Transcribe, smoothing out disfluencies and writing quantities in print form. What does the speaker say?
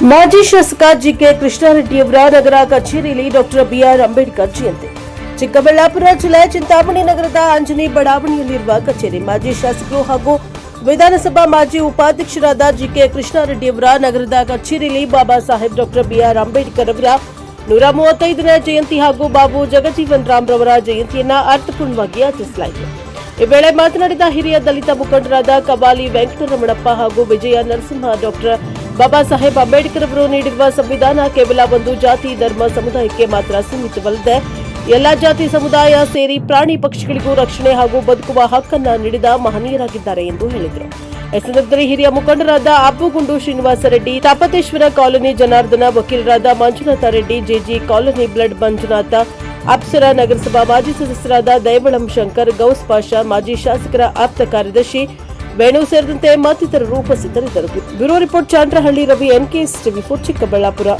ಮಾಜಿ ಶಾಸಕ ಜಿಕೆ ಕೃಷ್ಣಾರೆಡ್ಡಿಯವರ ನಗರ ಕಚೇರಿಯಲ್ಲಿ ಡಾಕ್ಟರ್ ಬಿಆರ್ ಅಂಬೇಡ್ಕರ್ ಜಯಂತಿ. ಚಿಕ್ಕಬಳ್ಳಾಪುರ ಜಿಲ್ಲೆ ಚಿಂತಾಮಣಿ ನಗರದ ಅಂಜನಿ ಬಡಾವಣೆಯಲ್ಲಿರುವ ಕಚೇರಿ ಮಾಜಿ ಶಾಸಕರು ಹಾಗೂ ವಿಧಾನಸಭಾ ಮಾಜಿ ಉಪಾಧ್ಯಕ್ಷರಾದ ಜಿಕೆ ಕೃಷ್ಣಾರೆಡ್ಡಿಯವರ ನಗರದ ಕಚೇರಿಯಲ್ಲಿ ಬಾಬಾ ಸಾಹೇಬ್ ಡಾಕ್ಟರ್ ಬಿಆರ್ ಅಂಬೇಡ್ಕರ್ ಅವರ 135ನೇ ಜಯಂತಿ ಹಾಗೂ ಬಾಬು ಜಗಜೀವನ್ ರಾಮ್ ರವರ ಜಯಂತಿಯನ್ನು ಅರ್ಥಪೂರ್ಣವಾಗಿ ಆಚರಿಸಲಾಯಿತು. ಈ ವೇಳೆ ಮಾತನಾಡಿದ ಹಿರಿಯ ದಲಿತ ಮುಖಂಡರಾದ ಕಬಾಲಿ ವೆಂಕಟರಮಣಪ್ಪ ಹಾಗೂ ವಿಜಯ ನರಸಿಂಹ, ಡಾಕ್ಟರ್ ಬಾಬಾ ಸಾಹೇಬ್ ಅಂಬೇಡ್ಕರ್ ಅವರು ನೀಡಿರುವ ಸಂವಿಧಾನ ಕೇವಲ ಒಂದು ಜಾತಿ ಧರ್ಮ ಸಮುದಾಯಕ್ಕೆ ಮಾತ್ರ ಸೀಮಿತವಲ್ಲದೆ ಎಲ್ಲಾ ಜಾತಿ ಸಮುದಾಯ ಸೇರಿ ಪ್ರಾಣಿ ಪಕ್ಷಿಗಳಿಗೂ ರಕ್ಷಣೆ ಹಾಗೂ ಬದುಕುವ ಹಕ್ಕನ್ನು ನೀಡಿದ ಮಹನೀಯರಾಗಿದ್ದಾರೆ ಎಂದು ಹೇಳಿದರು. ಈ ಸಂದರ್ಭದಲ್ಲಿ ಹಿರಿಯ ಮುಖಂಡರಾದ ಅಬ್ಬುಗುಂಡು ಶ್ರೀನಿವಾಸ ರೆಡ್ಡಿ, ತಾಪತೇಶ್ವರ ಕಾಲೋನಿ ಜನಾರ್ದನ, ವಕೀಲರಾದ Manjunatha Reddy, JG colony blood Manjunatha, Apsara ನಗರಸಭಾ ಮಾಜಿ ಸದಸ್ಯರಾದ ದೈವಳಂ ಶಂಕರ್, ಗೌಸ್ ಪಾಷಾ, ಮಾಜಿ ಶಾಸಕರ ಆಪ್ತ ಕಾರ್ಯದರ್ಶಿ ವೇಣು ಸೇರಿದಂತೆ ಮತ್ತಿತರರು ಉಪಸ್ಥಿತರಿದ್ದರು. Bureau report Chandrahalli Ravi, NKS TV4 Chikkaballapur.